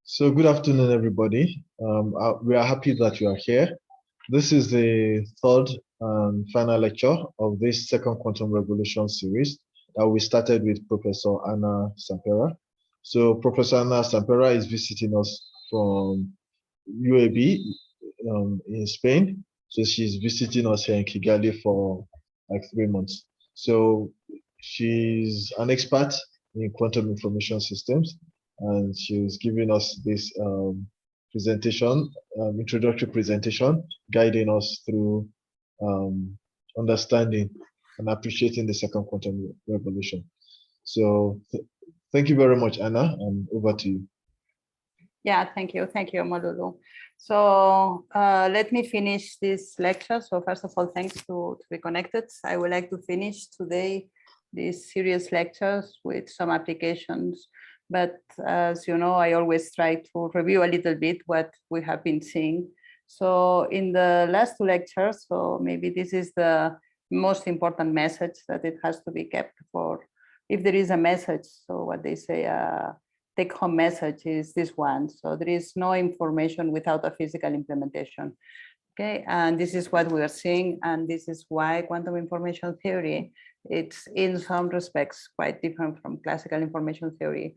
So good afternoon, everybody. We are happy that you are here. This is the third and final lecture of this second quantum revolution series that we started with Professor Anna Sanpera. So Professor Anna Sanpera is visiting us from UAB in Spain. So she's visiting us here in Kigali for like 3 months. So she's an expert in quantum information systems, and she was giving us this presentation, introductory presentation, guiding us through understanding and appreciating the second quantum revolution. So thank you very much, Anna, and over to you. Yeah, thank you, Malulu. So let me finish this lecture. So first of all, thanks to be connected. I would like to finish today these series lectures with some applications. But as you know, I always try to review a little bit what we have been seeing. So in the last two lectures, so maybe this is the most important message that it has to be kept for, if there is a message, so what they say, take-home message is this one. So there is no information without a physical implementation. Okay, and this is what we are seeing, and this is why quantum information theory, it's in some respects quite different from classical information theory,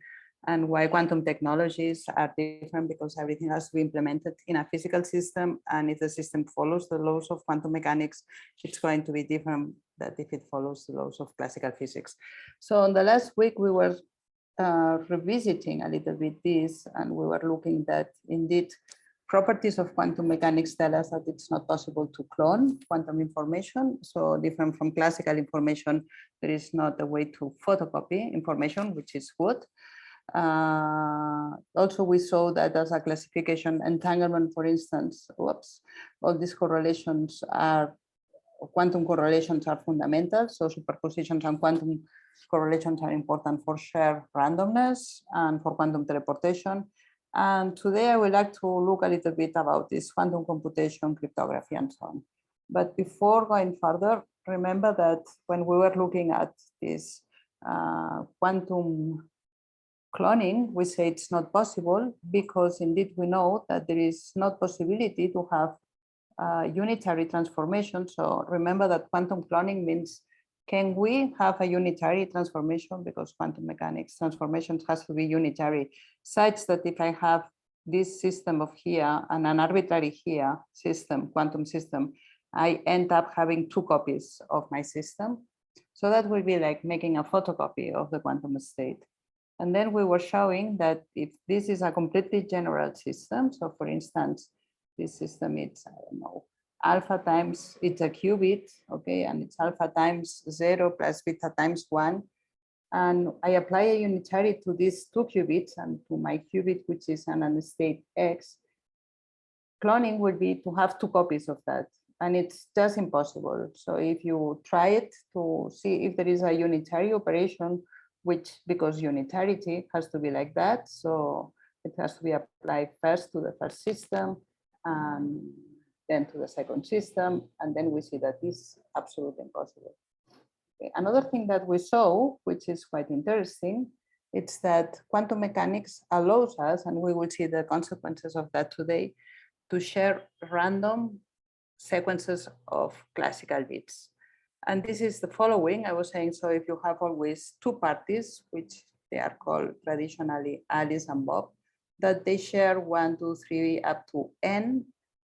and why quantum technologies are different, because everything has to be implemented in a physical system, and if the system follows the laws of quantum mechanics, it's going to be different than if it follows the laws of classical physics. So in the last week, we were revisiting a little bit this, and we were looking that indeed properties of quantum mechanics tell us that it's not possible to clone quantum information. So different from classical information, there is not a way to photocopy information, which is good. Also, we saw that as a classification entanglement, for instance, all these correlations are, quantum correlations are fundamental. So superpositions and quantum correlations are important for shared randomness and for quantum teleportation. And today I would like to look a little bit about this quantum computation, cryptography, and so on. But before going further, remember that when we were looking at this quantum cloning, we say it's not possible, because indeed we know that there is not possibility to have unitary transformation. So remember that quantum cloning means, can we have a unitary transformation? Because quantum mechanics transformations has to be unitary, such that if I have this system of here and an arbitrary here system, quantum system, I end up having two copies of my system. So that will be like making a photocopy of the quantum state. And then we were showing that if this is a completely general system, so for instance, this system, it's, I don't know, alpha times, it's a qubit, okay, and it's alpha times 0 plus beta times 1. And I apply a unitary to these two qubits and to my qubit, which is an state X. Cloning would be to have two copies of that, and it's just impossible. So if you try it to see if there is a unitary operation, which, because unitarity has to be like that, so it has to be applied first to the first system, and then to the second system, and then we see that this is absolutely impossible. Okay. Another thing that we saw, which is quite interesting, it's that quantum mechanics allows us, and we will see the consequences of that today, to share random sequences of classical bits. And this is the following. I was saying, so if you have always two parties, which they are called traditionally Alice and Bob, that they share 1, 2, 3 up to n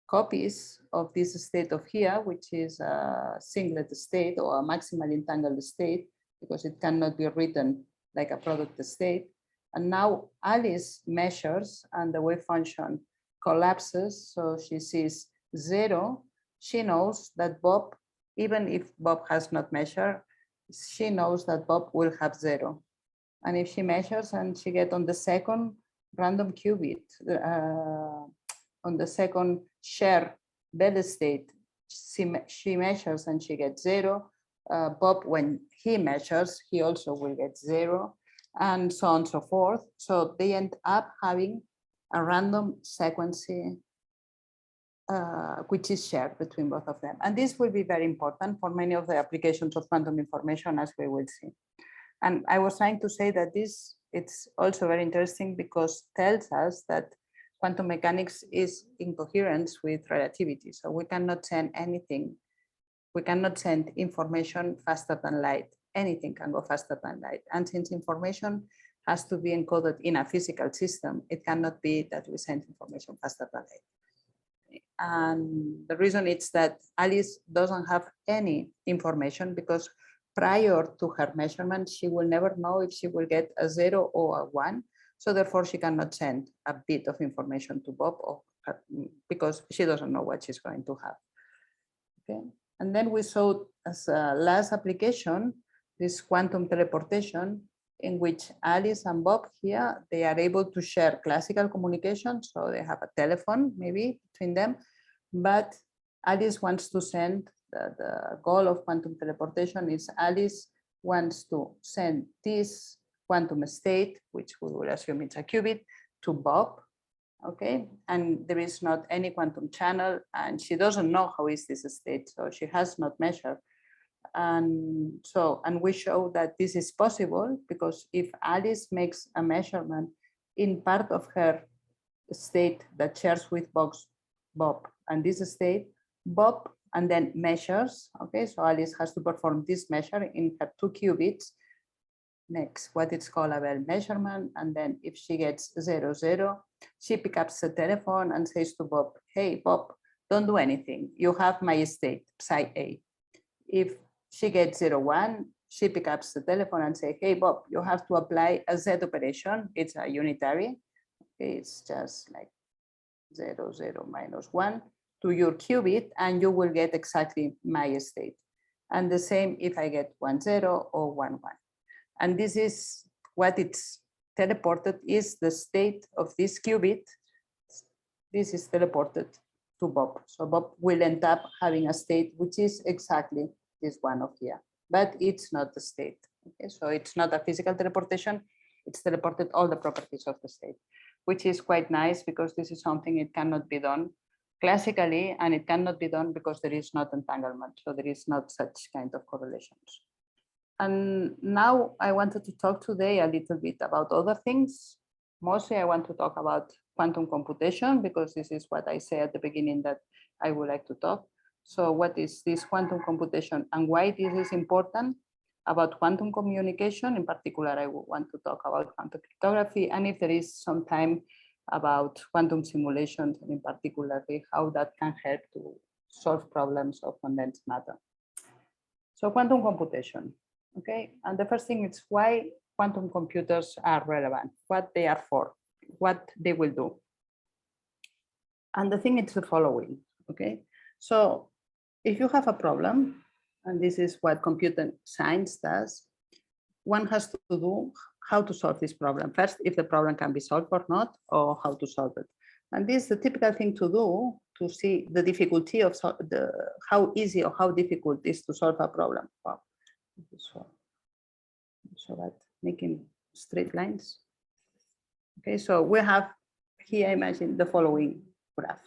copies of this state of here, which is a singlet state or a maximally entangled state, because it cannot be written like a product state. And now Alice measures and the wave function collapses. So she sees 0. She knows that Bob, even if Bob has not measured, she knows that Bob will have 0. And if she measures and she gets on the second random qubit, on the second share Bell state, she measures and she gets 0. Bob, when he measures, he also will get 0, and so on and so forth. So they end up having a random sequence which is shared between both of them. And this will be very important for many of the applications of quantum information, as we will see. And I was trying to say that this it's also very interesting because tells us that quantum mechanics is in coherence with relativity. So we cannot send anything. We cannot send information faster than light. Anything can go faster than light. And since information has to be encoded in a physical system, it cannot be that we send information faster than light. And the reason is that Alice doesn't have any information because prior to her measurement, she will never know if she will get a 0 or a 1. So therefore, she cannot send a bit of information to Bob or because she doesn't know what she's going to have. Okay. And then we saw as a last application, this quantum teleportation, in which Alice and Bob here, they are able to share classical communication. So they have a telephone maybe between them, but Alice wants to send, the goal of quantum teleportation is Alice wants to send this quantum state, which we will assume it's a qubit, to Bob. Okay, and there is not any quantum channel, and she doesn't know how is this state, so she has not measured. And we show that this is possible because if Alice makes a measurement in part of her state that shares with Bob and this state, Bob and then measures. Okay, so Alice has to perform this measure in her 2 qubits, makes what it's called a Bell measurement, and then if she gets 0, 0, she picks up the telephone and says to Bob, hey, Bob, don't do anything. You have my state, psi A. If she gets 0, 1, she picks up the telephone and says, hey, Bob, you have to apply a Z operation. It's a unitary. Okay, it's just like 0, 0, minus 1 to your qubit, and you will get exactly my state. And the same if I get 1, 0 or 1, 1. And this is what it's teleported is the state of this qubit. This is teleported to Bob. So Bob will end up having a state which is exactly this one of here, but it's not the state. Okay, so it's not a physical teleportation. It's teleported all the properties of the state, which is quite nice because this is something it cannot be done classically, and it cannot be done because there is not entanglement. So there is not such kind of correlations. And now I wanted to talk today a little bit about other things. Mostly I want to talk about quantum computation because this is what I said at the beginning that I would like to talk. So what is this quantum computation and why this is important? About quantum communication, in particular, I want to talk about quantum cryptography, and if there is some time about quantum simulations, and in particular, how that can help to solve problems of condensed matter. So quantum computation. Okay, and the first thing is why quantum computers are relevant, what they are for, what they will do. And the thing is the following, okay? So if you have a problem, and this is what computer science does, one has to do how to solve this problem. First, if the problem can be solved or not, or how to solve it. And this is the typical thing to do to see the difficulty of how easy or how difficult it is to solve a problem. Wow. So that making straight lines. Okay, so we have here, imagine the following graph.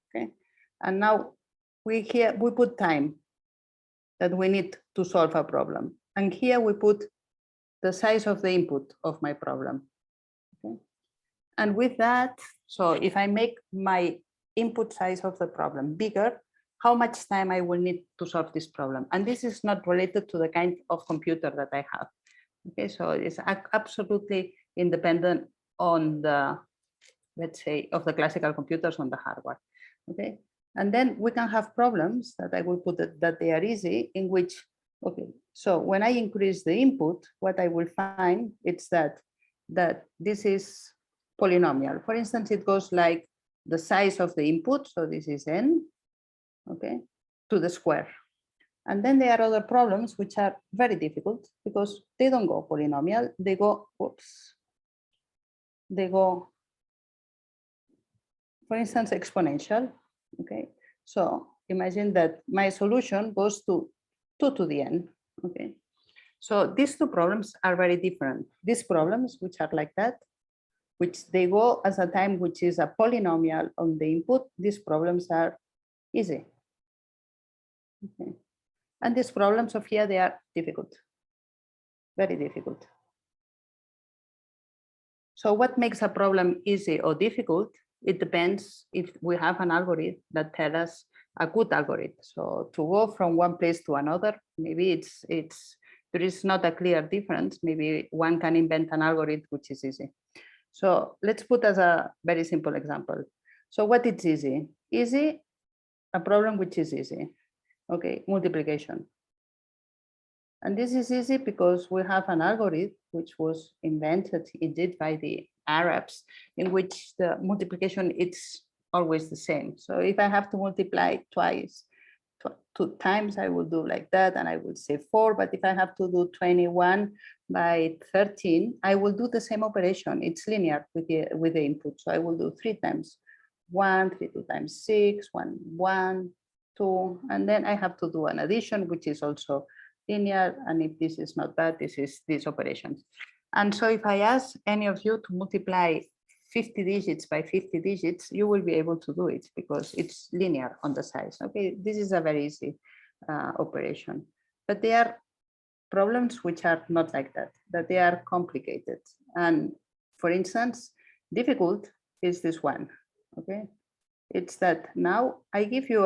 Okay, and now we put time that we need to solve a problem, and here we put the size of the input of my problem. Okay, and with that, so if I make my input size of the problem bigger, how much time I will need to solve this problem? And this is not related to the kind of computer that I have. Okay, so it's absolutely independent on the, let's say, of the classical computers on the hardware. Okay, and then we can have problems that I will put that they are easy, in which, okay, so when I increase the input, what I will find is that this is polynomial. For instance, it goes like the size of the input, so this is n, okay, to the square. And then there are other problems which are very difficult because they don't go polynomial, they go, whoops, they go, for instance, exponential, okay? So imagine that my solution goes to 2 to the n, okay? So these two problems are very different. These problems, which are like that, which they go as a time which is a polynomial on the input, these problems are easy. Okay. And these problems of here, they are difficult, very difficult. So what makes a problem easy or difficult? It depends if we have an algorithm that tells us a good algorithm. So to go from one place to another, maybe there is not a clear difference. Maybe one can invent an algorithm which is easy. So let's put as a very simple example. So what is easy? Easy, a problem which is easy. Okay, multiplication. And this is easy because we have an algorithm which was invented indeed by the Arabs, in which the multiplication is always the same. So if I have to multiply twice, 2 times, I will do like that, and I will say 4. But if I have to do 21 by 13, I will do the same operation. It's linear with the input. So I will do 3 times 1, 3, 2 times 6, 1, 1, 2, and then I have to do an addition, which is also linear. And if this is not that, this is this operation. And so if I ask any of you to multiply 50 digits by 50 digits, you will be able to do it because it's linear on the size. Okay, this is a very easy operation. But there are problems which are not like that they are complicated. And for instance, difficult is this one. Okay, it's that now I give you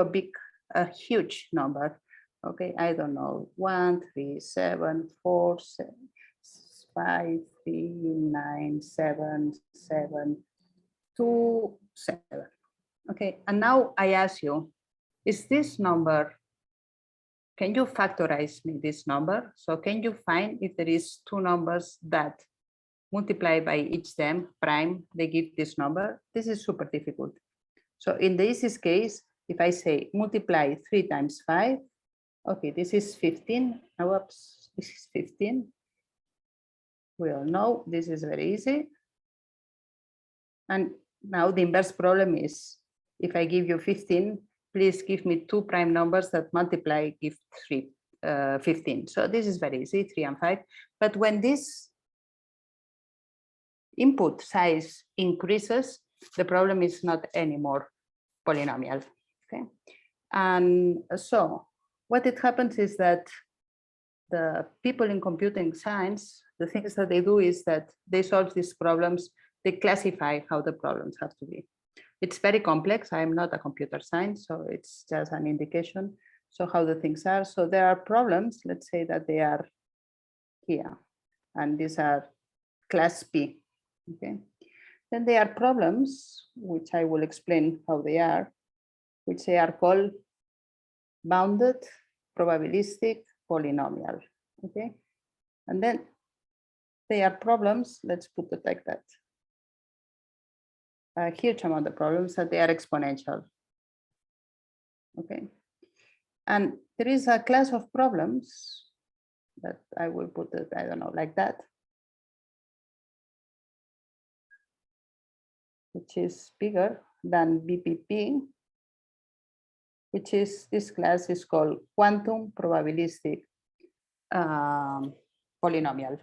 a huge number. Okay, I don't know, 1, 3, 7, 4, 7, 5, 3, 9, 7, 7, 2, 7. Okay, and now I ask you, is this number, can you factorize me this number? So can you find if there is 2 numbers that multiply by each them prime, they give this number? This is super difficult. So in the easiest case, if I say multiply 3 times 5, okay, this is 15. Now, oops, this is 15. We all know this is very easy. And now the inverse problem is, if I give you 15, please give me 2 prime numbers that multiply, give 15. So this is very easy, 3 and 5. But when this input size increases, the problem is not anymore polynomial. Okay, and so what it happens is that the people in computing science, the things that they do is that they solve these problems, they classify how the problems have to be. It's very complex. I'm not a computer science, so it's just an indication. So how the things are. So there are problems, let's say that they are here, and these are class P. Okay. Then there are problems, which I will explain how they are, which they are called bounded probabilistic polynomial. Okay. And then there are problems, let's put it like that. A huge amount of problems that they are exponential. Okay. And there is a class of problems that I will put it, I don't know, like that, which is bigger than BPP, which is, this class is called quantum probabilistic polynomial.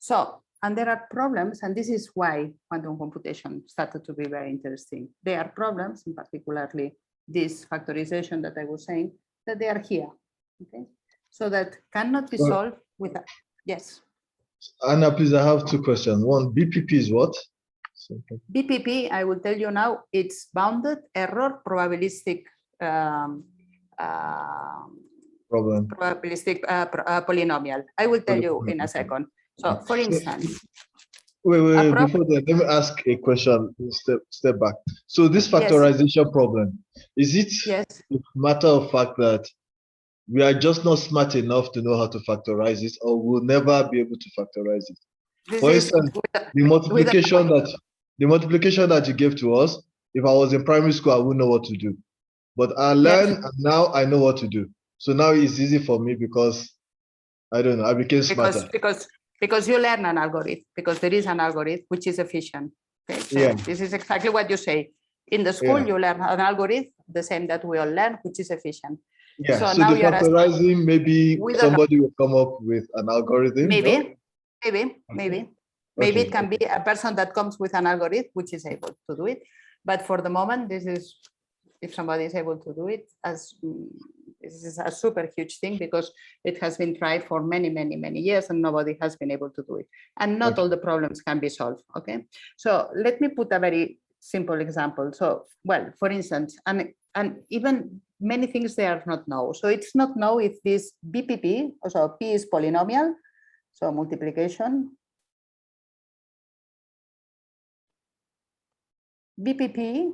So, and there are problems, and this is why quantum computation started to be very interesting. There are problems, and particularly this factorization that I was saying, that they are here. Okay, so that cannot be solved with a, yes. Anna, please, I have 2 questions. One, BPP is what? BPP, I will tell you now, it's bounded error probabilistic probabilistic polynomial. I will tell you in a second. So for instance, wait, before that, let me ask a question, step back. So this factorization problem, is it a matter of fact that we are just not smart enough to know how to factorize it, or we'll never be able to factorize it? For instance, the multiplication that you gave to us, if I was in primary school, I wouldn't know what to do. But I learned, and now I know what to do. So now it's easy for me because, I don't know, I became smarter. Because you learn an algorithm, because there is an algorithm which is efficient. Okay, so this is exactly what you say. In the school, you learn an algorithm, the same that we all learn, which is efficient. Yeah, so now the factorizing, maybe somebody will come up with an algorithm. Maybe it can be a person that comes with an algorithm which is able to do it. But for the moment, this is, if somebody is able to do it, as This is a super huge thing because it has been tried for many, many, many years and nobody has been able to do it. And not all the problems can be solved, okay? So let me put a very simple example. So, well, for instance, and even many things they are not known. So it's not known if this BPP, so P is polynomial, so multiplication. BPP,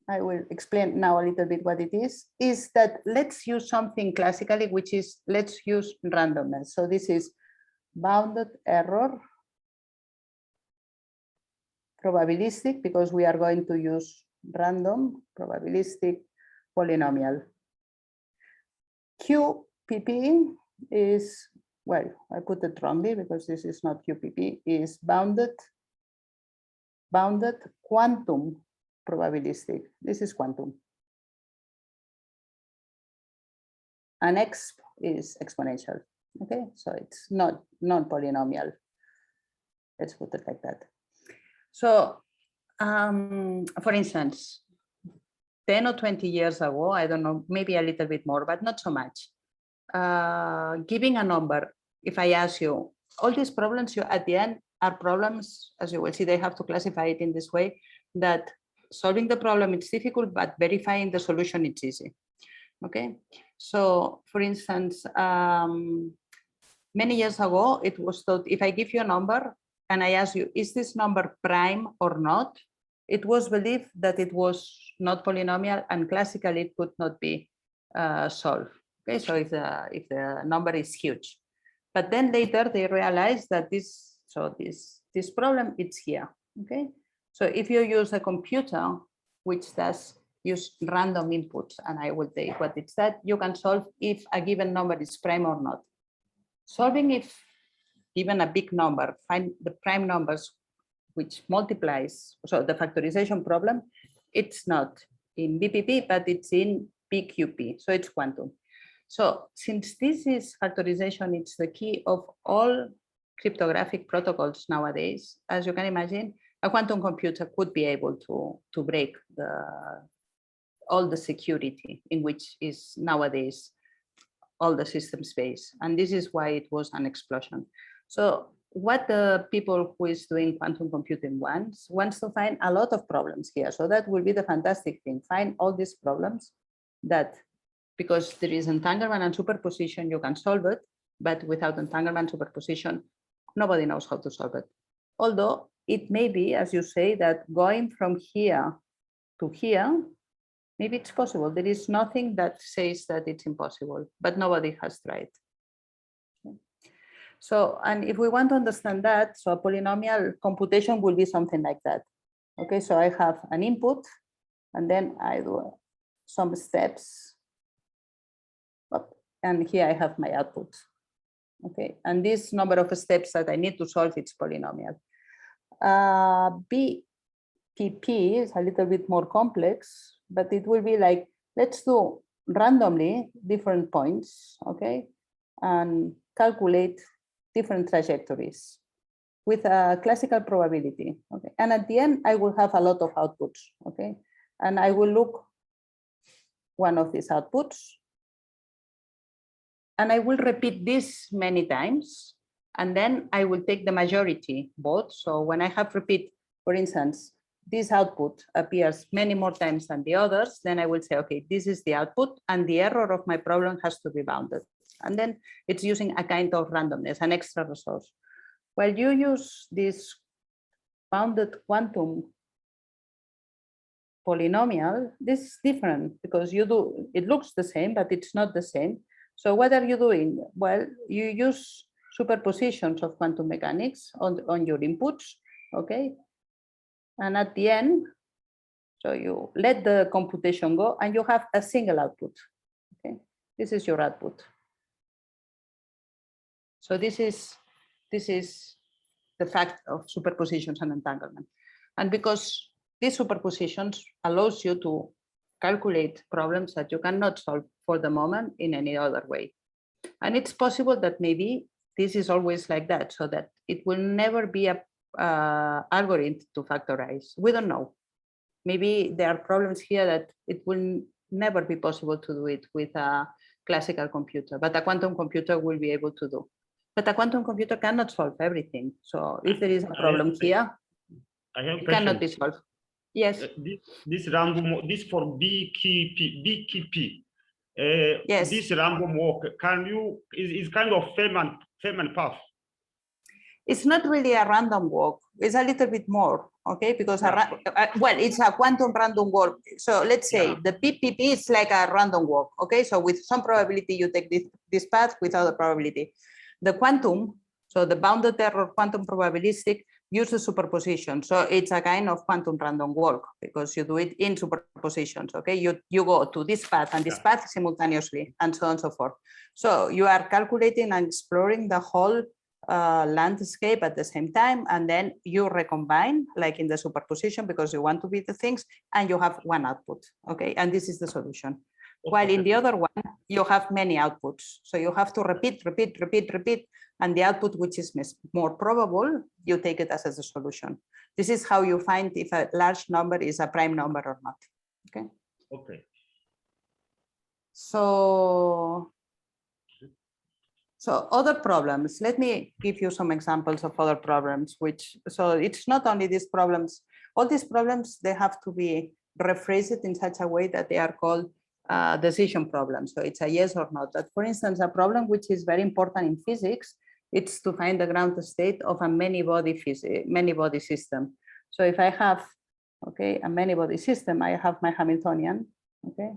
I will explain now a little bit what it is that let's use something classically, which is let's use randomness. So this is bounded error, probabilistic, because we are going to use random, probabilistic, polynomial. QPP is, well, I put it wrongly because this is not QPP, is bounded quantum probabilistic. This is quantum. And X is exponential. Okay, so it's not non-polynomial. Let's put it like that. So, for instance, 10 or 20 years ago, I don't know, maybe a little bit more, but not so much. Giving a number, if I ask you, all these problems you at the end are problems, as you will see, they have to classify it in this way, that solving the problem it's difficult, but verifying the solution it's easy. Okay, so for instance, many years ago, it was thought if I give you a number and I ask you, is this number prime or not? It was believed that it was not polynomial and classically it could not be solved. Okay, so if the number is huge, but then later they realized that this problem it's here. Okay, so if you use a computer which does use random inputs, and I will take what it's that, you can solve if a given number is prime or not. Solving if given a big number, find the prime numbers which multiplies, so the factorization problem, it's not in BPP, but it's in PQP, so it's quantum. So since this is factorization, it's the key of all cryptographic protocols nowadays, as you can imagine, a quantum computer could be able to break all the security in which is nowadays all the system space. And this is why it was an explosion. So what the people who is doing quantum computing wants to find a lot of problems here. So that will be the fantastic thing, find all these problems that, because there is entanglement and superposition, you can solve it, but without entanglement superposition, nobody knows how to solve it. Although it may be, as you say, that going from here to here, maybe it's possible. There is nothing that says that it's impossible, but nobody has tried. So, and if we want to understand that, so a polynomial computation will be something like that. Okay, so I have an input, and then I do some steps, and here I have my output. Okay, and this number of steps that I need to solve, it's polynomial. BPP is a little bit more complex, but it will be like, let's do randomly different points, okay, and calculate different trajectories with a classical probability, okay, and at the end I will have a lot of outputs, okay, and I will look one of these outputs, and I will repeat this many times, and then I will take the majority vote. So when I have repeat, for instance, this output appears many more times than the others, then I will say, okay, this is the output and the error of my problem has to be bounded. And then it's using a kind of randomness, an extra resource. While you use this bounded quantum polynomial, this is different because you do, it looks the same, but it's not the same. So what are you doing? Well, you use superpositions of quantum mechanics on your inputs, okay? And at the end, so you let the computation go and you have a single output, okay? This is your output. So this is the fact of superpositions and entanglement. And because these superpositions allows you to calculate problems that you cannot solve for the moment in any other way. And it's possible that maybe this is always like that, so that it will never be a algorithm to factorize. We don't know. Maybe there are problems here that it will never be possible to do it with a classical computer, but a quantum computer will be able to do. But a quantum computer cannot solve everything. So if there is a problem here, it cannot be solved. Yes. This random, this for BKP. Yes. This random walk, is kind of Feynman path. It's not really a random walk. It's a little bit more, okay? Because well, it's a quantum random walk. So let's say the PPP is like a random walk, okay? So with some probability, you take this path without a probability. The quantum, so the bounded error quantum probabilistic, uses superposition. So it's a kind of quantum random walk because you do it in superpositions, okay? You go to this path and this path simultaneously and so on and so forth. So you are calculating and exploring the whole landscape at the same time, and then you recombine like in the superposition because you want to be the things, and you have one output, okay? And this is the solution. While in the other one, you have many outputs. So you have to repeat, and the output which is more probable, you take it as a solution. This is how you find if a large number is a prime number or not, okay? Okay. So other problems, let me give you some examples of other problems, so it's not only these problems, all these problems, they have to be rephrased in such a way that they are called decision problems. So it's a yes or no. But for instance, a problem which is very important in physics, it's to find the ground state of a many body system. So if I have, okay, a many body system, I have my Hamiltonian, okay?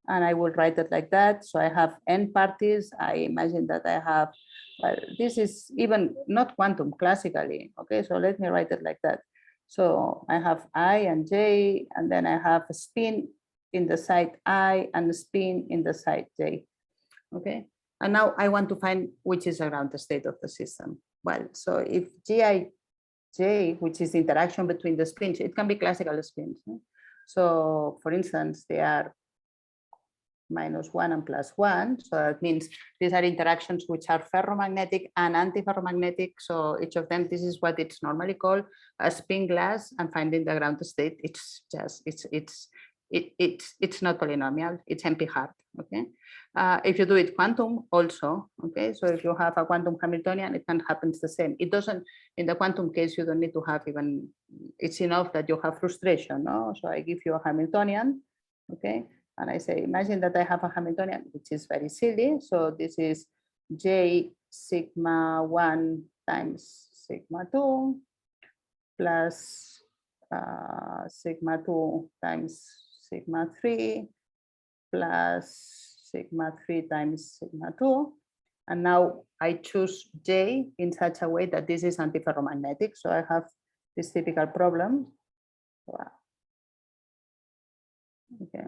And I will write it like that. So I have n parties. I imagine that I have, well, this is even not quantum classically. Okay, so let me write it like that. So I have I and j, and then I have a spin in the side I and a spin in the side j. Okay, and now I want to find which is around the state of the system. Well, so if Gij, which is the interaction between the spins, it can be classical spins. So for instance, they are -1 and +1. So that means these are interactions which are ferromagnetic and antiferromagnetic. So each of them, this is what it's normally called a spin glass, and finding the ground state, it's just, it's not polynomial, it's NP-hard, okay? If you do it quantum also, okay? So if you have a quantum Hamiltonian, it can happen the same. It doesn't, in the quantum case, you don't need to have even, it's enough that you have frustration, no? So I give you a Hamiltonian, okay? And I say, imagine that I have a Hamiltonian, which is very silly. So this is J sigma 1 times sigma 2 plus sigma 2 times sigma 3 plus sigma 3 times sigma 2. And now I choose J in such a way that this is antiferromagnetic. So I have this typical problem. Wow. Okay.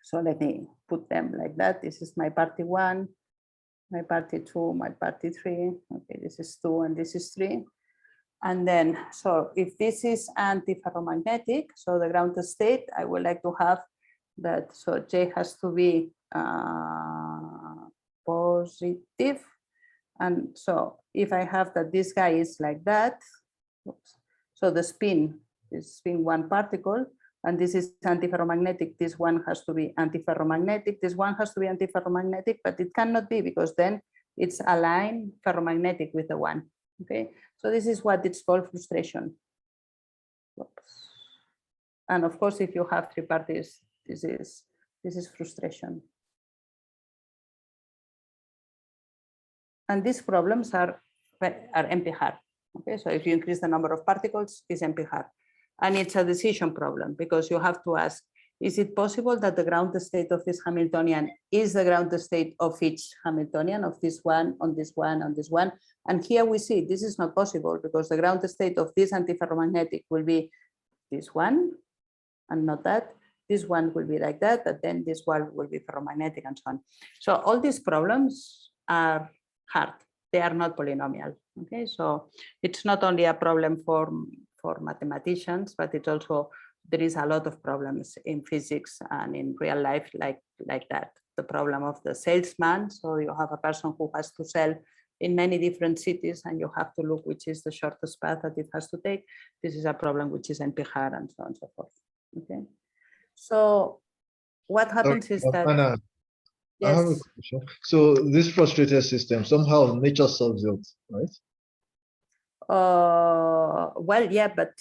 So let me put them like that. This is my party 1, my party 2, my party 3. Okay, this is 2 and this is 3. And then, so if this is antiferromagnetic, so the ground state, I would like to have that, so J has to be positive. And so if I have that this guy is like that, oops, so the spin is spin 1 particle, and this is antiferromagnetic, this one has to be antiferromagnetic, this one has to be antiferromagnetic, but it cannot be because then it's aligned ferromagnetic with the one, okay? So this is what it's called frustration. Oops. And of course, if you have 3 parties, this is frustration. And these problems are NP-hard, okay? So if you increase the number of particles, it's NP-hard. And it's a decision problem because you have to ask, is it possible that the ground state of this Hamiltonian is the ground state of each Hamiltonian, of this one, on this one, on this one? And here we see this is not possible because the ground state of this antiferromagnetic will be this one and not that. This one will be like that, but then this one will be ferromagnetic and so on. So all these problems are hard. They are not polynomial, okay? So it's not only a problem for mathematicians, but it's also, there is a lot of problems in physics and in real life like that. The problem of the salesman, so you have a person who has to sell in many different cities and you have to look which is the shortest path that it has to take. This is a problem which is NP-hard and so on and so forth, okay? So what happens is that, Anna, I have a yes, question. So this frustrated system, somehow nature solves it, right? well, yeah, but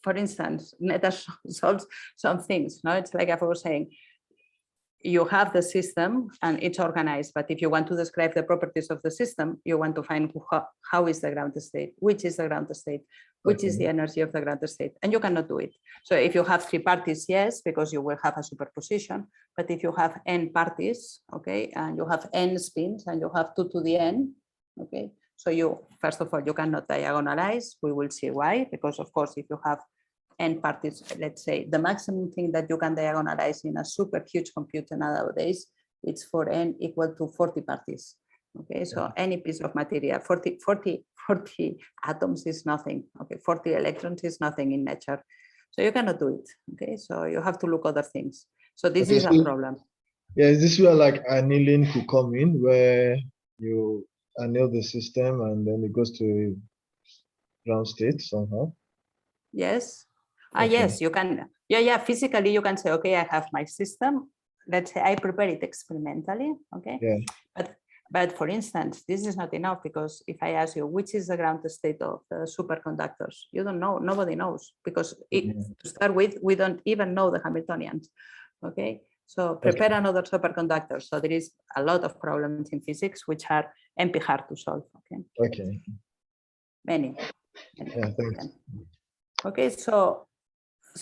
for instance, nature solves some things. No, it's like I was saying, you have the system and it's organized, but if you want to describe the properties of the system, you want to find how is the ground state, which is the ground state, which is the energy of the ground state, and you cannot do it. So if you have three parties, yes, because you will have a superposition, but if you have n parties, okay, and you have n spins and you have 2 to the n, okay, so you, first of all, you cannot diagonalize. We will see why, because of course, if you have n parties, let's say the maximum thing that you can diagonalize in a super huge computer nowadays, it's for n equal to 40 parties. Okay, so any piece of material, 40 atoms is nothing. Okay, 40 electrons is nothing in nature. So you cannot do it. Okay, so you have to look other things. So this is a problem. Yeah, is this where like annealing could come in, where you anneal the system and then it goes to a ground state somehow? Yes. Okay. Yes, you can. Yeah, physically you can say, okay, I have my system. Let's say I prepare it experimentally. Okay. Yeah. But for instance, this is not enough, because if I ask you, which is the ground state of the superconductors, you don't know, nobody knows, because to start with, we don't even know the Hamiltonians. Okay. So prepare another superconductor. So there is a lot of problems in physics which are MP hard to solve. Okay. Okay. Many. Yeah, thanks. Okay, so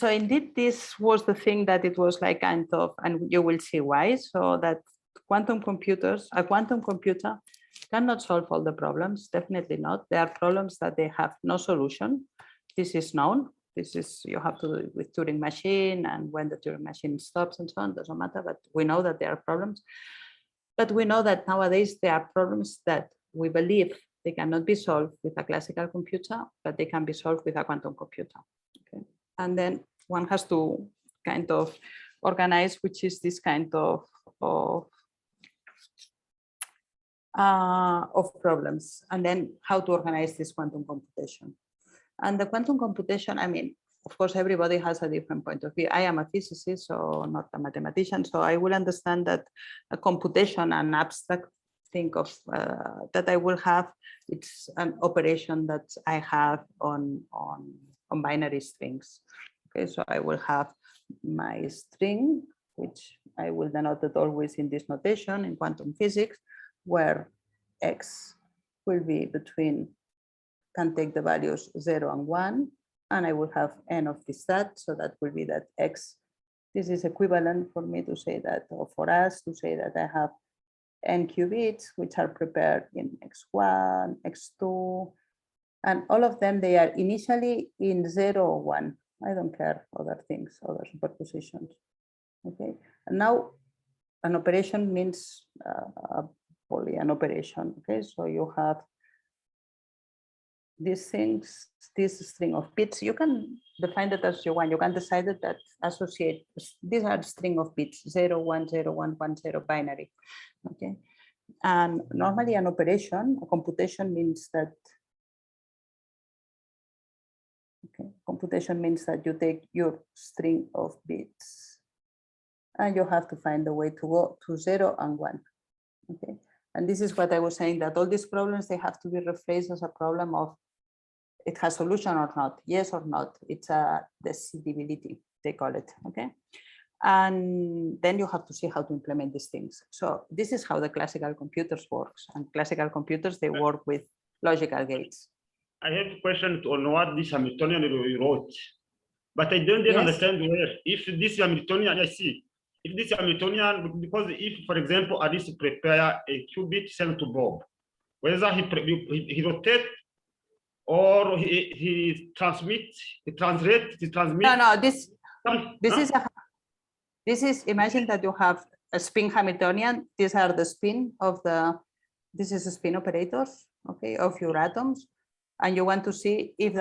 indeed, this was the thing that it was like kind of, and you will see why. So that quantum computers, a quantum computer cannot solve all the problems, definitely not. There are problems that they have no solution. This is known. This is, you have to do it with Turing machine, and when the Turing machine stops and so on, doesn't matter, but we know that there are problems. But we know that nowadays there are problems that we believe they cannot be solved with a classical computer, but they can be solved with a quantum computer. Okay. And then one has to kind of organize which is this kind of problems, and then how to organize this quantum computation. And the quantum computation, I mean, of course, everybody has a different point of view. I am a physicist, so not a mathematician, so I will understand that a computation, an abstract thing of that I will have, it's an operation that I have on binary strings. Okay, so I will have my string, which I will denote it always in this notation in quantum physics, where x will be between, can take the values 0 and 1, and I will have n of this that, so that will be that x. This is equivalent for me to say that, or for us to say that I have n qubits, which are prepared in x1, x2, and all of them, they are initially in 0 or 1. I don't care other things, other superpositions. Okay, and now an operation means an operation. Okay, so you have these things, this string of bits. You can define that as you want. You can decide that associate, these are string of bits, 0, 1, 0, 1, 1, 0, binary. Okay, and normally an operation, a computation means that, okay, computation means that you take your string of bits and you have to find a way to go to 0 and 1. Okay, and this is what I was saying, that all these problems, they have to be rephrased as a problem of it has solution or not, yes or not. It's a decidability, they call it. Okay, and then you have to see how to implement these things. So this is how the classical computers works, and classical computers, they work with logical gates. I have a question on what this Hamiltonian you wrote, but I don't understand where, if this Hamiltonian, I see, if this Hamiltonian, because if, for example, Alice prepare a qubit sent to Bob, whether he rotates or he transmits, he translates, he transmits. No, this is, imagine that you have a spin Hamiltonian. These are the spin of this is a spin operators, okay, of your atoms. And you want to see if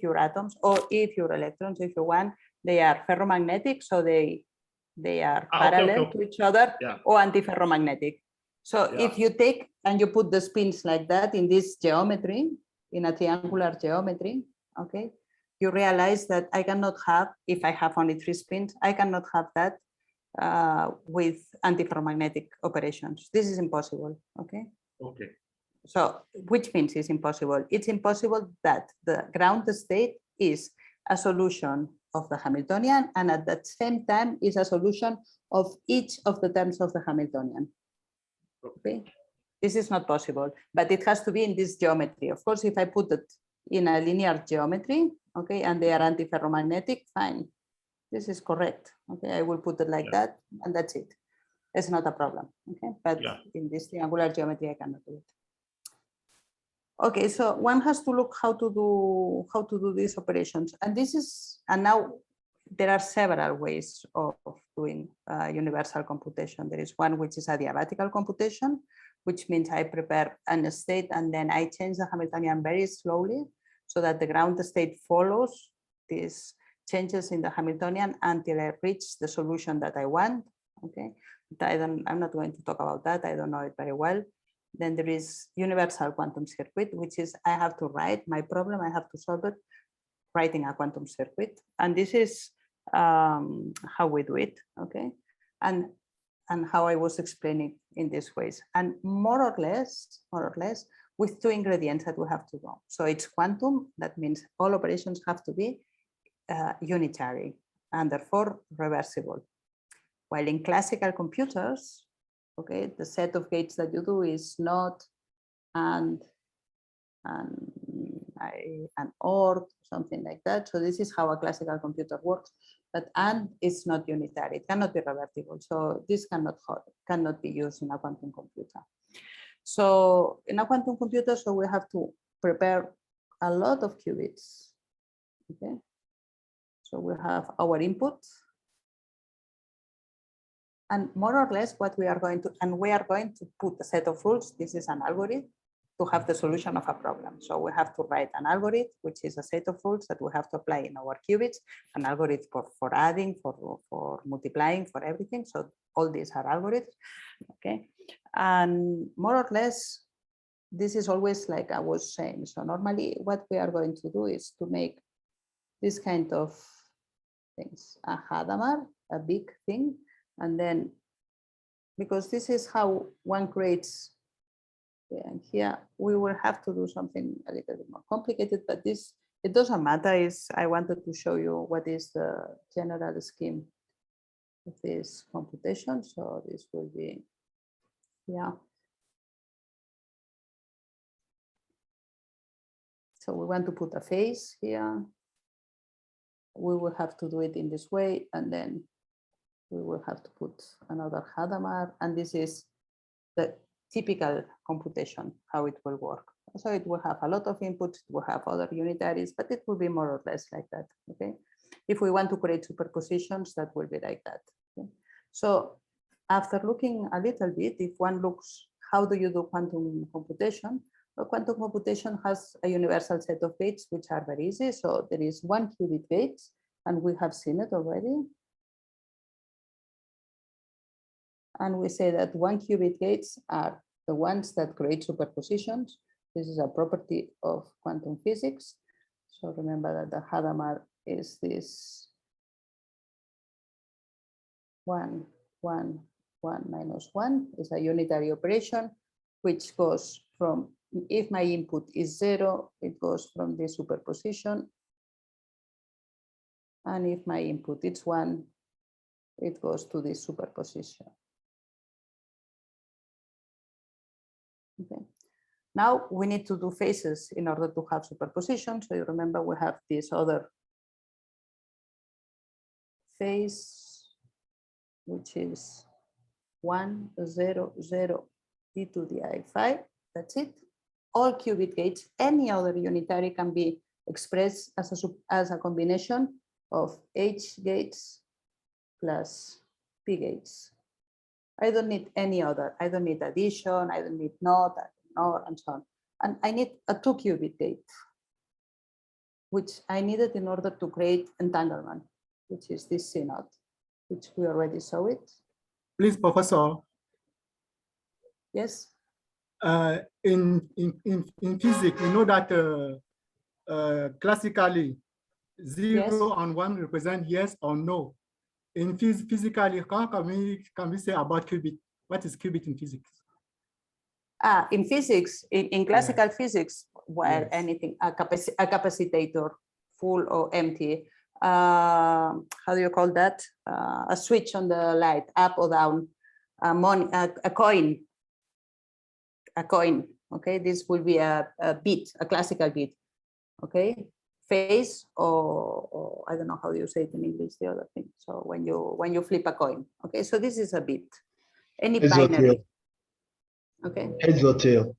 your atoms or if your electrons, if you want, they are ferromagnetic, so they are parallel to each other, or antiferromagnetic. So if you take and you put the spins like that in this geometry, in a triangular geometry, okay, you realize that I cannot have, if I have only 3 spins, I cannot have that with antiferromagnetic operations. This is impossible, okay? Okay. So, which means it's impossible? It's impossible that the ground state is a solution of the Hamiltonian and at the same time is a solution of each of the terms of the Hamiltonian. Okay, this is not possible, but it has to be in this geometry. Of course, if I put it in a linear geometry, okay, and they are antiferromagnetic, fine, this is correct. Okay, I will put it like that, and that's it. It's not a problem. Okay, but in this triangular geometry, I cannot do it. Okay, so one has to look how to do these operations, and now there are several ways of doing universal computation. There is one which is adiabatical computation, which means I prepare a state and then I change the Hamiltonian very slowly so that the ground state follows these changes in the Hamiltonian until I reach the solution that I want. Okay, I'm not going to talk about that. I don't know it very well. Then there is universal quantum circuit, which is I have to write my problem. I have to solve it writing a quantum circuit. And this is how we do it. Okay. And how I was explaining in these ways. And more or less, with two ingredients that we have to do. So it's quantum. That means all operations have to be unitary and therefore reversible. While in classical computers, okay, the set of gates that you do is not and or something like that. So this is how a classical computer works. But and is not unitary. It cannot be reversible. So this cannot be used in a quantum computer. So in a quantum computer, so we have to prepare a lot of qubits. Okay. So we have our input. And more or less what we are going to put a set of rules. This is an algorithm to have the solution of a problem. So we have to write an algorithm, which is a set of rules that we have to apply in our qubits, an algorithm for adding, for multiplying, for everything. So all these are algorithms, okay? And more or less, this is always like I was saying. So normally what we are going to do is to make this kind of things, a Hadamard, a big thing, and then, because this is how one creates, and here we will have to do something a little bit more complicated, but this, it doesn't matter. I wanted to show you what is the general scheme of this computation. So this will be, yeah. So we want to put a phase here. We will have to do it in this way, and then we will have to put another Hadamard, and this is the typical computation, how it will work. So it will have a lot of inputs, it will have other unitaries, but it will be more or less like that, okay? If we want to create superpositions, that will be like that. Okay? So after looking a little bit, if one looks, how do you do quantum computation? Well, quantum computation has a universal set of gates, which are very easy. So there is one qubit gate, and we have seen it already. And we say that one qubit gates are the ones that create superpositions. This is a property of quantum physics. So remember that the Hadamard is this 1, 1, 1 minus 1 is a unitary operation, which goes from, if my input is 0, it goes from the superposition. And if my input is 1, it goes to the superposition. Okay. Now we need to do phases in order to have superposition. So you remember we have this other phase, which is 1, 0, 0, e to the I5. That's it. All qubit gates, any other unitary can be expressed as a combination of H gates plus P gates. I don't need any other. I don't need addition. I don't need NOT, NOR, and so on. And I need a 2 qubit gate, which I needed in order to create entanglement, which is this C0, which we already saw it. Please, Professor. Yes. In physics, we know that classically 0 yes. and 1 represent yes or no. in physically, how can we say about qubit? What is qubit in physics? In physics, in classical physics, well, Yes. anything, a capacitator, full or empty. How do you call that? A switch on the light, up or down. A coin. Okay, this will be a bit, a classical bit. Okay, phase or I don't know how you say it in English. The other thing. So when you flip a coin. Okay, so this is a bit. Any Heads or binary. tail? Okay. Heads or tail?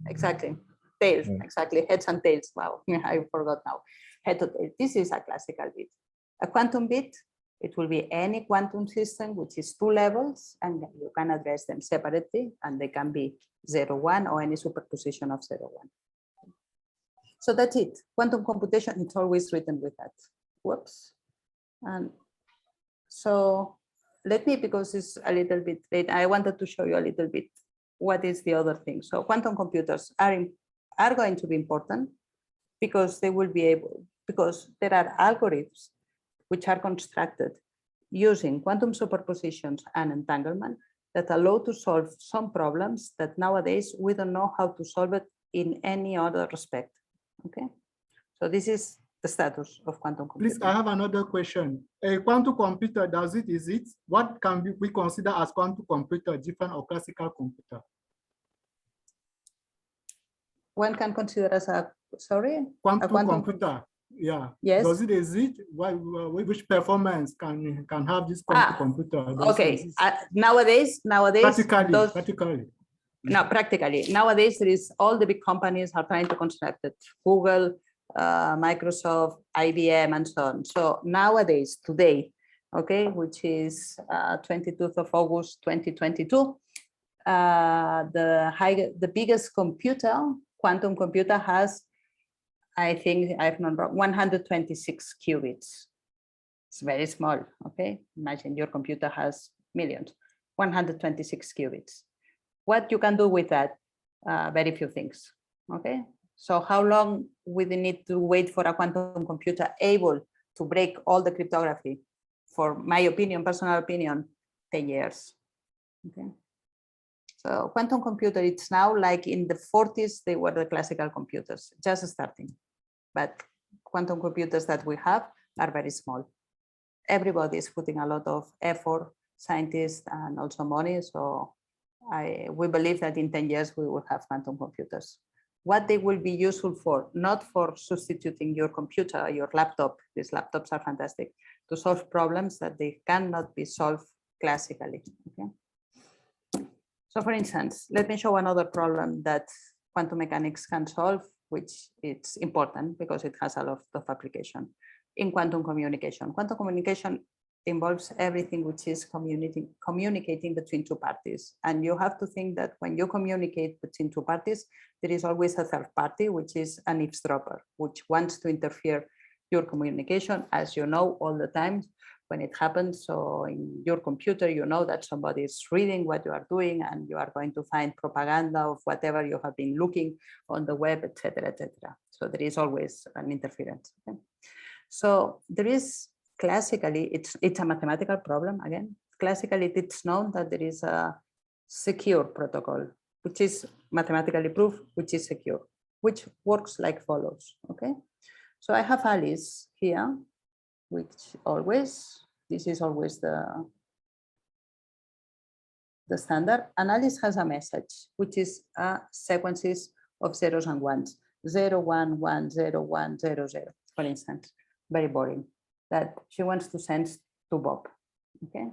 Exactly. Tails, Yeah. exactly. Heads and tails. Wow, I forgot now. Head to tail. This is a classical bit. A quantum bit, it will be any quantum system which is 2 levels, and you can address them separately, and they can be 0, 1, or any superposition of 0, 1. So that's it. Quantum computation, it's always written with that. Whoops. And so let me, because it's a little bit late, I wanted to show you a little bit what is the other thing. So quantum computers are going to be important because they will be able, because there are algorithms which are constructed using quantum superpositions and entanglement that allow to solve some problems that nowadays we don't know how to solve it in any other respect. Okay, so this is the status of quantum computing. Please, I have another question. A quantum computer, what can we consider as quantum computer, different or classical computer? One can consider as a, sorry? Quantum computer, yeah. Yes. Does it exist? Which performance can have this quantum computer? Okay, nowadays, practically. No, practically. Nowadays, there is all the big companies are trying to construct it. Google, Microsoft, IBM, and so on. So nowadays, today, okay, which is 22nd of August, 2022, the biggest computer, quantum computer, has, I think, I've not wrong, 126 qubits. It's very small, okay? Imagine your computer has millions, 126 qubits. What you can do with that? Very few things, okay? So how long we need to wait for a quantum computer able to break all the cryptography? For my opinion, personal opinion, 10 years, okay? So quantum computer, it's now like in the 40s, they were the classical computers, just starting. But quantum computers that we have are very small. Everybody is putting a lot of effort, scientists, and also money. So we believe that in 10 years, we will have quantum computers. What they will be useful for, not for substituting your computer, your laptop, these laptops are fantastic, to solve problems that they cannot be solved classically, okay? So for instance, let me show another problem that quantum mechanics can solve, which it's important because it has a lot of application in quantum communication. Quantum communication involves everything which is communicating between two parties. And you have to think that when you communicate between two parties, there is always a third party, which is an eavesdropper, which wants to interfere your communication, as you know, all the time when it happens. So in your computer, you know that somebody is reading what you are doing, and you are going to find propaganda of whatever you have been looking on the web, etc., etc. So there is always an interference. Okay? So there is classically, it's a mathematical problem again. Classically, it's known that there is a secure protocol, which is mathematically proved, which is secure, which works like follows. Okay, so I have Alice here, which always, this is always the standard. And Alice has a message, which is sequences of zeros and ones, 0, 1, 1, 0, 1, 0, 0, for instance. Very boring, that she wants to send to Bob. Okay,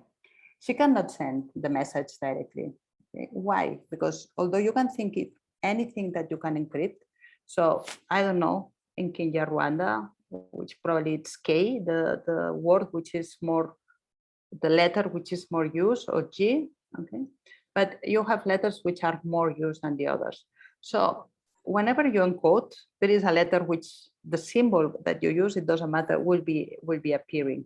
she cannot send the message directly. Okay? Why? Because although you can think it anything that you can encrypt, so I don't know, in Kinyarwanda, which probably it's K, the word which is more, the letter which is more used, or G, okay, but you have letters which are more used than the others. So whenever you encode, there is a letter which the symbol that you use, it doesn't matter, will be appearing.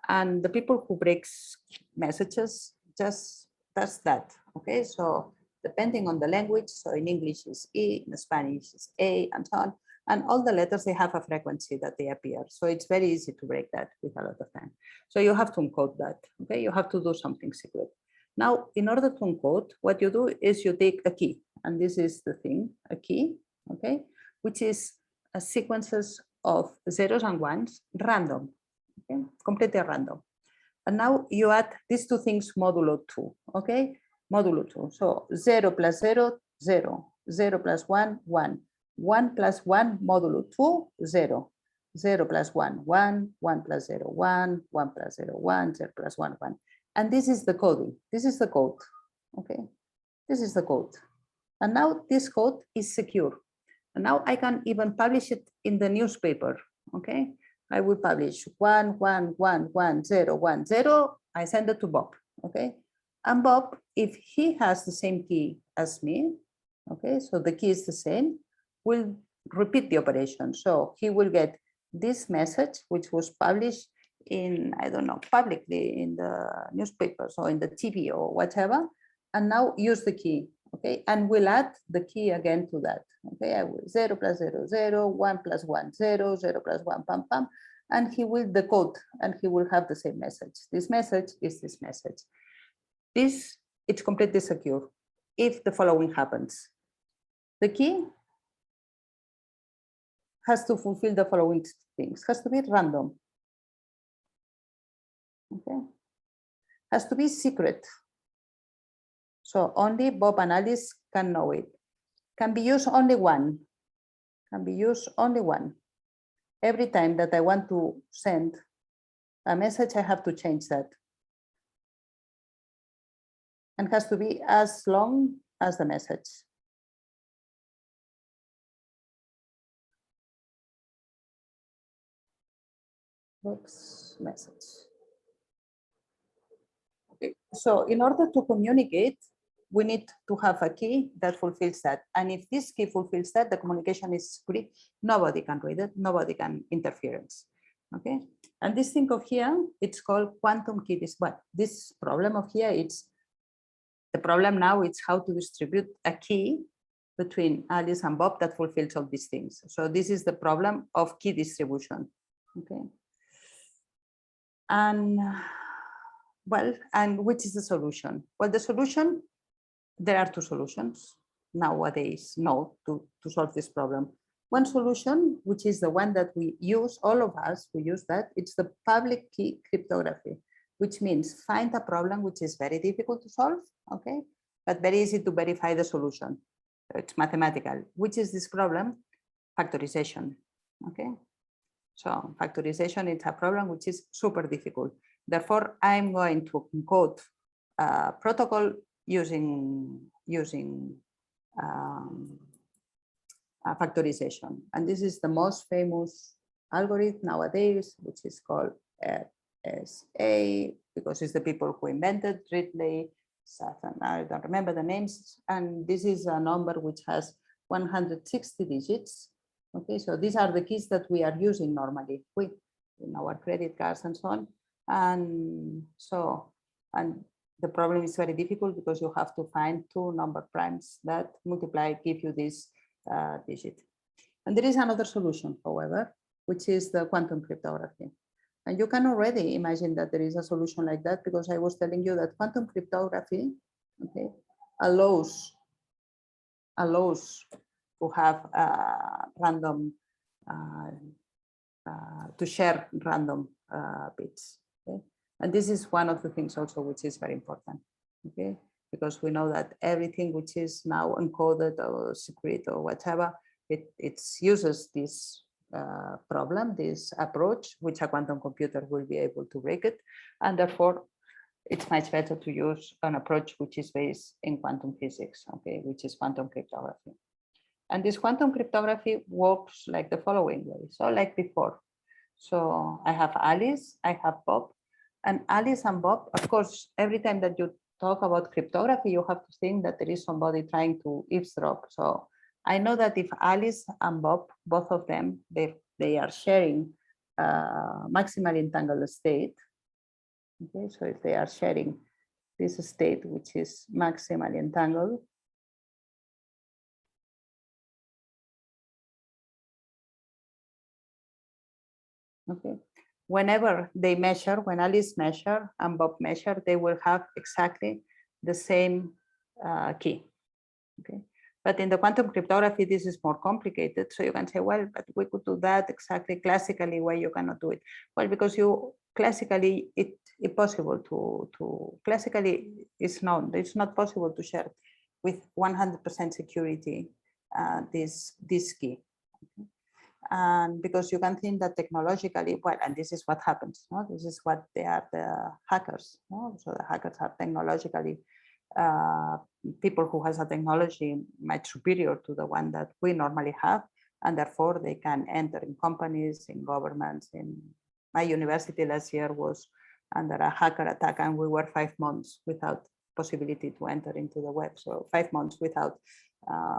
And the people who breaks messages just does that. Okay, so depending on the language, so in English is E, in Spanish is A, and so on. And all the letters, they have a frequency that they appear. So it's very easy to break that with a lot of time. So you have to encode that, okay? You have to do something secret. Now, in order to encode, what you do is you take a key, and this is the thing, a key, okay? Which is a sequences of zeros and ones, random, okay? Completely random. And now you add these two things modulo 2, okay? Modulo 2, so 0 plus 0, 0, 0 plus 1, 1, 1 plus 1 modulo 2, 0, 0 plus 1, 1, 1 plus 0, 1, 1 plus 0, 1, 0 plus 1, 1. And this is the coding, this is the code, okay? This is the code. And now this code is secure. And now I can even publish it in the newspaper, okay? I will publish 1, 1, 1, 1, 0, 1, 0. I send it to Bob, okay? And Bob, if he has the same key as me, okay, so the key is the same, will repeat the operation. So he will get this message, which was published in, I don't know, publicly in the newspapers or in the TV or whatever, and now use the key, okay? And we'll add the key again to that, okay? I will 0 plus 0, 0, 1 plus 1, 0, 0 plus 1, pam, pam, and he will decode and he will have the same message. This message is this message. This, it's completely secure if the following happens. The key has to fulfill the following things, has to be random, okay? Has to be secret. So only Bob and Alice can know it. Can be used only one. Can be used only one. Every time that I want to send a message, I have to change that. And has to be as long as the message. Oops, message. Okay. So in order to communicate, we need to have a key that fulfills that. And if this key fulfills that, the communication is free. Nobody can read it, nobody can interference. Okay. And this thing of here, it's called quantum key. This problem of here, it's the problem now, it's how to distribute a key between Alice and Bob that fulfills all these things. So this is the problem of key distribution. Okay. And well, and which is the solution? Well, the solution, there are two solutions nowadays to solve this problem. One solution, which is the one that we use, all of us, we use that, it's the public key cryptography, which means find a problem which is very difficult to solve, okay, but very easy to verify the solution. It's mathematical. Which is this problem? Factorization, okay? So factorization is a problem which is super difficult. Therefore, I'm going to encode a protocol using factorization. And this is the most famous algorithm nowadays, which is called RSA, because it's the people who invented Ridley, Sutton, I don't remember the names. And this is a number which has 160 digits. Okay, so these are the keys that we are using normally in our credit cards and so on. And so, and the problem is very difficult because you have to find two number primes that multiply, give you this digit. And there is another solution, however, which is the quantum cryptography. And you can already imagine that there is a solution like that, because I was telling you that quantum cryptography, okay, allows to have random, to share random bits. Okay? And this is one of the things also which is very important, okay? Because we know that everything which is now encoded or secret or whatever, it uses this problem, this approach, which a quantum computer will be able to break it. And therefore, it's much better to use an approach which is based in quantum physics, okay, which is quantum cryptography. And this quantum cryptography works like the following way. So like before, so I have Alice, I have Bob, and Alice and Bob, of course, every time that you talk about cryptography, you have to think that there is somebody trying to eavesdrop. So I know that if Alice and Bob, both of them, they are sharing maximally entangled state. Okay, so if they are sharing this state, which is maximally entangled, Okay. Whenever they measure, when Alice measure and Bob measure, they will have exactly the same key. Okay. But in the quantum cryptography, this is more complicated. So you can say, well, but we could do that exactly classically. Why you cannot do it? Well, because you classically it's possible to classically it's known. It's not possible to share with 100% security this key. Okay. And because you can think that technologically, well, and this is what happens. No? This is what they are, the hackers. No? So the hackers are technologically people who has a technology much superior to the one that we normally have, and therefore they can enter in companies, in governments. In my university last year was under a hacker attack, and we were 5 months without possibility to enter into the web. So 5 months without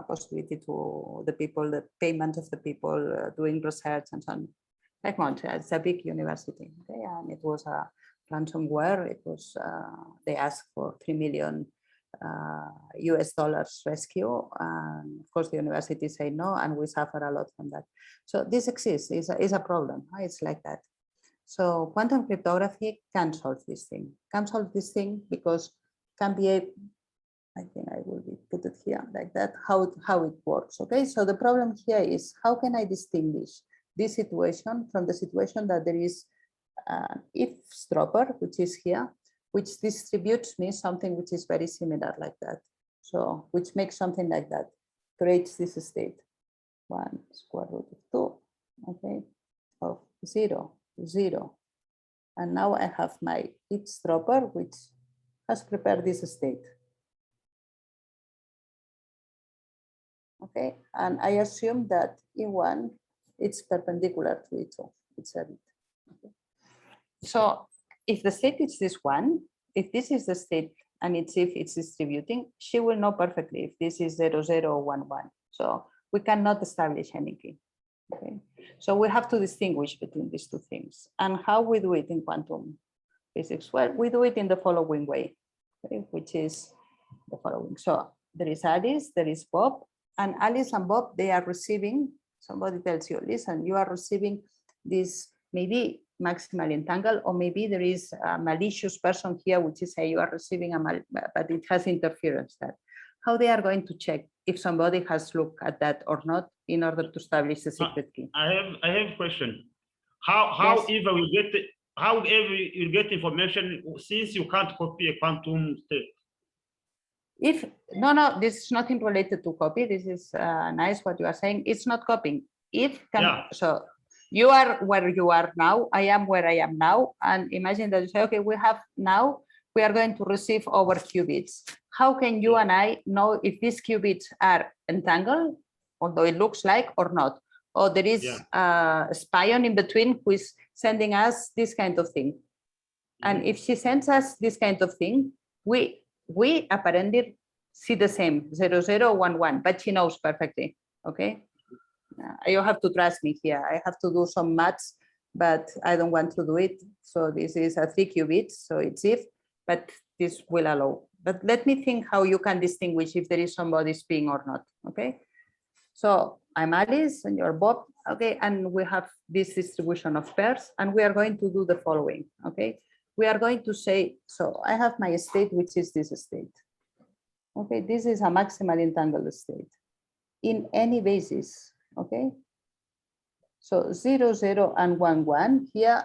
possibility to the people, the payment of the people doing research and so on. 5 months. It's a big university, okay? And it was a ransomware. It was they asked for $3 million US dollars rescue, and of course the university say no, and we suffer a lot from that. So this exists, is a problem. It's like that. So quantum cryptography can solve this thing. Can solve this thing because can be a, I think I will put it here like that, how it works. Okay, so the problem here is how can I distinguish this situation from the situation that there is an eavesdropper, which is here, which distributes me something which is very similar like that. So which makes something like that, creates this state, 1 square root of 2, okay, of 0, 0. And now I have my eavesdropper, which has prepared this state. Okay, and I assume that E1, it's perpendicular to E2, it's a bit. Okay. So if the state is this one, if this is the state and if it's distributing, she will know perfectly if this is 0, 0, or 1, 1. So we cannot establish any key. Okay, so we have to distinguish between these two things. And how we do it in quantum physics? Well, we do it in the following way, okay, which is the following. So there is Alice, there is Bob, and Alice and Bob, they are receiving, somebody tells you, listen, you are receiving this maybe maximal entangle, or maybe there is a malicious person here, which is say you are receiving but it has interference there. How they are going to check if somebody has looked at that or not in order to establish the secret key? I have a question. However you get information since you can't copy a quantum state? If no, this is nothing related to copy. This is nice what you are saying. It's not copying. So you are where you are now. I am where I am now. And imagine that you say, okay, we are going to receive over qubits. How can you and I know if these qubits are entangled, although it looks like, or not? Or there is a spion in between who is sending us this kind of thing. And if she sends us this kind of thing, we apparently see the same 0, 0, 1, 1, but she knows perfectly. Okay, you have to trust me here. I have to do some maths, but I don't want to do it. So this is a 3 qubits, so it's if, but this will allow. But let me think how you can distinguish if there is somebody spying or not. Okay, so I'm Alice and you're Bob. Okay, and we have this distribution of pairs, and we are going to do the following. Okay. We are going to say, so I have my state, which is this state. Okay, this is a maximal entangled state in any basis. Okay, so 0, 0, and 1, 1 here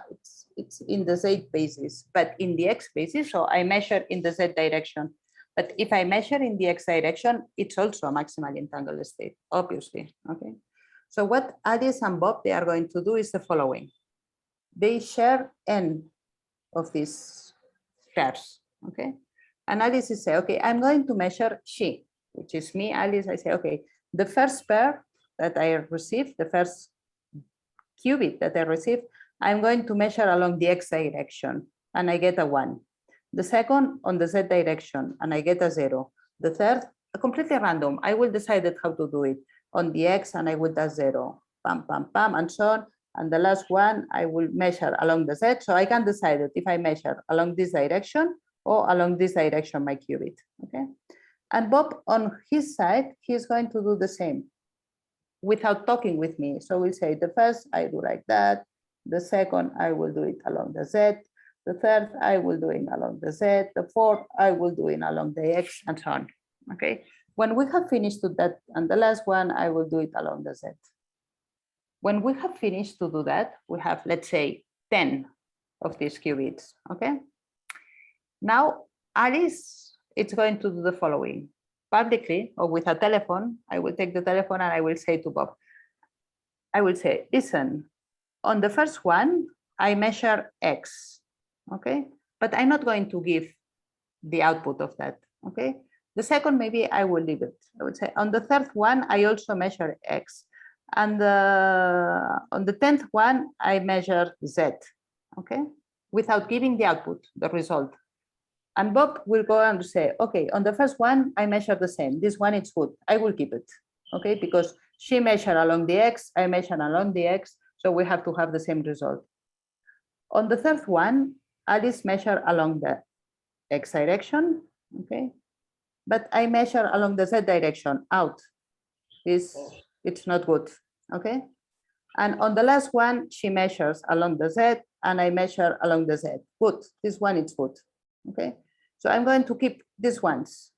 it's in the Z basis, but in the X basis. So I measure in the Z direction, but if I measure in the X direction, it's also a maximal entangled state, obviously. Okay, so what Alice and Bob they are going to do is the following: they share N of these pairs, okay? And Alice is say, okay, I'm going to measure she, which is me, Alice. I say, okay, the first pair that I receive, the first qubit that I receive, I'm going to measure along the X direction, and I get a 1. The second on the Z direction, and I get a 0. The third, completely random. I will decide how to do it on the X, and I will do 0, pam, pam, pam, and so on. And the last one, I will measure along the Z. So I can decide it if I measure along this direction or along this direction, my qubit, okay? And Bob, on his side, he's going to do the same without talking with me. So we'll say the first, I do like that. The second, I will do it along the Z. The third, I will do it along the Z. The fourth, I will do it along the X, and so on. Okay. When we have finished to that, and the last one, I will do it along the Z. When we have finished to do that, we have, let's say, 10 of these qubits. Okay. Now, Alice, it's going to do the following. Publicly, or with a telephone, I will take the telephone and I will say to Bob, I will say, listen, on the first one, I measure X, okay? But I'm not going to give the output of that, okay? The second, maybe I will leave it. I would say, on the third one, I also measure X. And on the 10th one, I measure Z, okay? Without giving the output, the result. And Bob will go and say, okay, on the first one, I measure the same. This one, it's good. I will keep it, okay? Because she measured along the X, I measured along the X, so we have to have the same result. On the third one, Alice measured along the X direction, okay? But I measure along the Z direction, out. It's not good, okay? And on the last one, she measures along the Z, and I measure along the Z. Good, this one, it's good, okay? So I'm going to keep these ones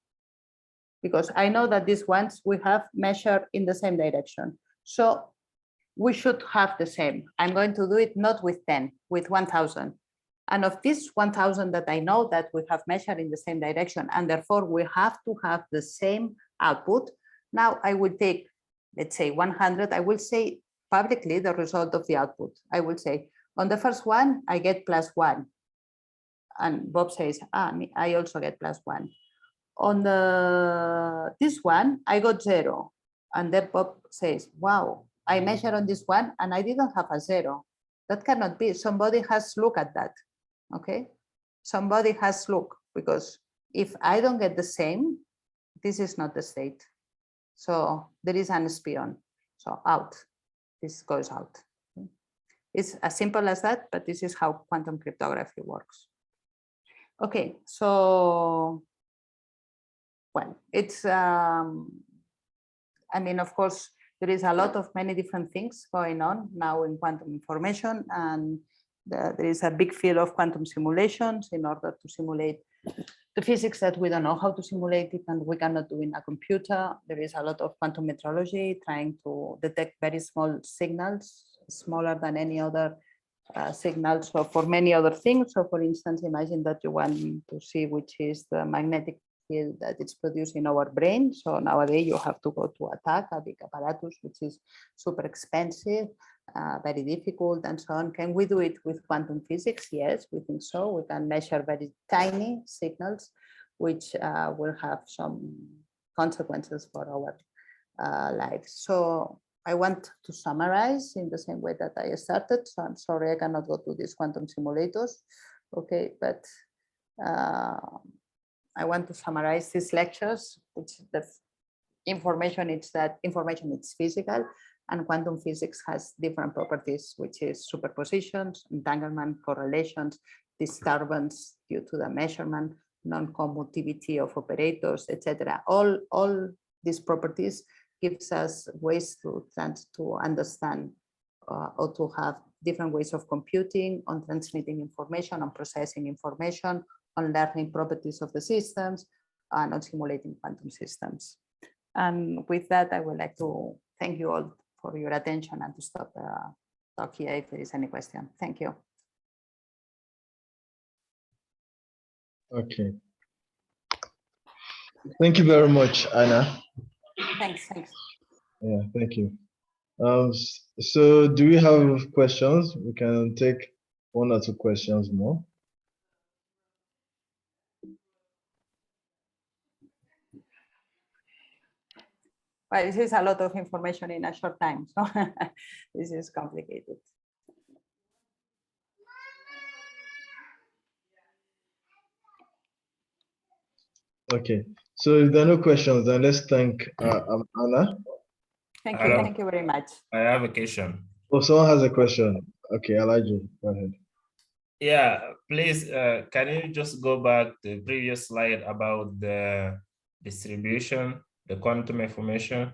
because I know that these ones we have measured in the same direction. So we should have the same. I'm going to do it not with 10, with 1,000. And of this 1,000 that I know that we have measured in the same direction, and therefore we have to have the same output. Now I will take, let's say 100, I will say publicly the result of the output. I will say, on the first one, I get +1. And Bob says, I also get +1. On this one, I got 0. And then Bob says, wow, I measured on this one and I didn't have a 0. That cannot be. Somebody has looked at that. Okay. Somebody has looked, because if I don't get the same, this is not the state. So there is an spion. So out. This goes out. It's as simple as that, but this is how quantum cryptography works. Okay, so, well, it's, I mean, of course, there is a lot of many different things going on now in quantum information, and there is a big field of quantum simulations in order to simulate the physics that we don't know how to simulate it and we cannot do in a computer. There is a lot of quantum metrology trying to detect very small signals, smaller than any other signals, so for many other things. So for instance, imagine that you want to see which is the magnetic field that it's produced in our brain. So nowadays you have to go to a big apparatus, which is super expensive, very difficult and so on. Can we do it with quantum physics? Yes, we think so. We can measure very tiny signals, which will have some consequences for our lives. So I want to summarize in the same way that I started. So I'm sorry I cannot go to these quantum simulators. Okay, but I want to summarize these lectures, which the information is that information is physical, and quantum physics has different properties, which is superpositions, entanglement, correlations, disturbance due to the measurement, non-commutivity of operators, etc. All these properties gives us ways to understand or to have different ways of computing, on transmitting information, on processing information, on learning properties of the systems, and on simulating quantum systems. And with that, I would like to thank you all for your attention and to stop the talk here if there is any question. Thank you. Okay. Thank you very much, Anna. Thanks. Yeah, thank you. So do we have questions? We can take 1 or 2 questions more. Well, this is a lot of information in a short time, so this is complicated. Okay, so if there are no questions, then let's thank Anna. Thank you very much. I have a question. Oh, someone has a question. Okay, Elijah, go ahead. Yeah, please, can you just go back to the previous slide about the distribution, the quantum information?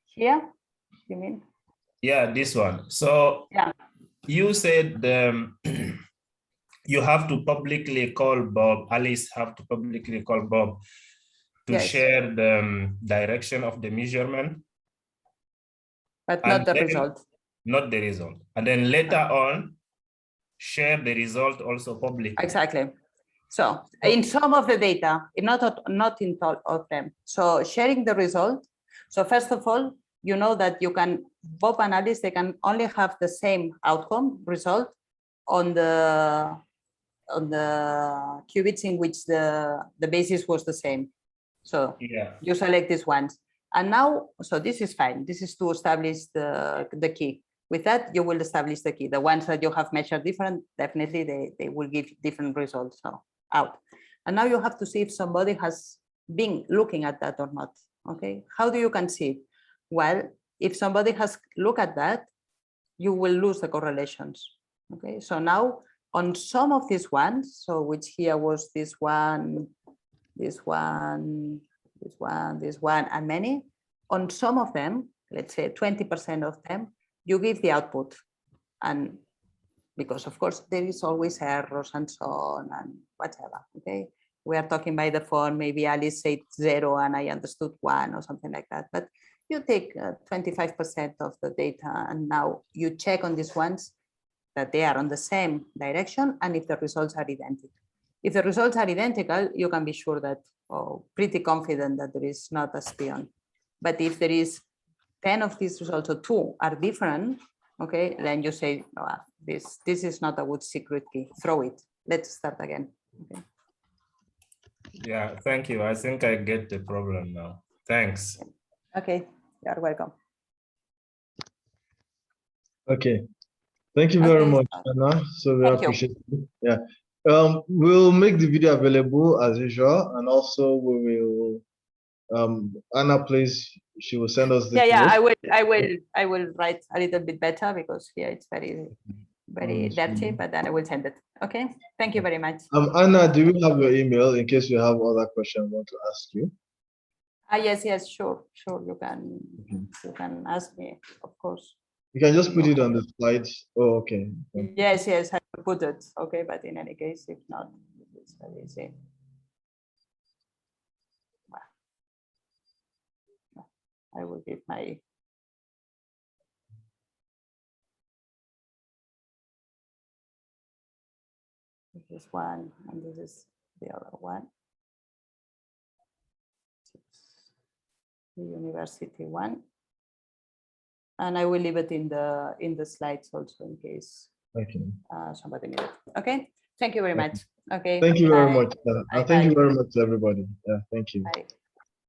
Here, you mean? Yeah, this one. So Yeah. you said you have to publicly call Bob, Alice have to publicly call Bob to Yes. share the direction of the measurement. But And not the then- result. Not the result. And then later on, share the result also publicly. Exactly. So in some of the data, not in all of them. So sharing the result. So first of all, you know that you can, Bob and Alice, they can only have the same outcome result on the qubits in which the basis was the same. So Yeah. you select these ones. And now, so this is fine. This is to establish the key. With that, you will establish the key. The ones that you have measured different, definitely they will give different results out. And now you have to see if somebody has been looking at that or not. Okay, how do you can see it? Well, if somebody has looked at that, you will lose the correlations. Okay, so now on some of these ones, so which here was this one, and many, on some of them, let's say 20% of them, you give the output. And because of course there is always errors and so on and whatever, okay? We are talking by the phone, maybe Alice said 0 and I understood 1 or something like that. But you take 25% of the data and now you check on these ones that they are on the same direction and if the results are identical. If the results are identical, you can be sure that, pretty confident that there is not a spion. But if there is 10 of these results or 2 are different, okay, then you say, oh, this is not a good secret key, throw it. Let's start again. Okay. Yeah, thank you. I think I get the problem now. Thanks. Okay, you're welcome. Okay. Thank you very Okay. much, Anna. So we Thank you. appreciate it. Yeah. We'll make the video available as usual, and also we will Anna, please, she will send us the Yeah, code. I will write a little bit better because here it's very dirty, but then I will send it. Okay, thank you very much. Anna, do you have your email in case you have other questions I want to ask you? Yes, sure, you can ask me, of course. You can just put it on the slides. Oh, okay. Yes, I will put it. Okay, but in any case, if not, it's very easy. I will give my. This is one, and this is the other one. The university one. And I will leave it in the slides also in case somebody needs it. Okay, thank you very much. Okay, thank you very bye. much. Thank you very much to everybody. Yeah, thank you.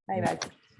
Bye. Bye.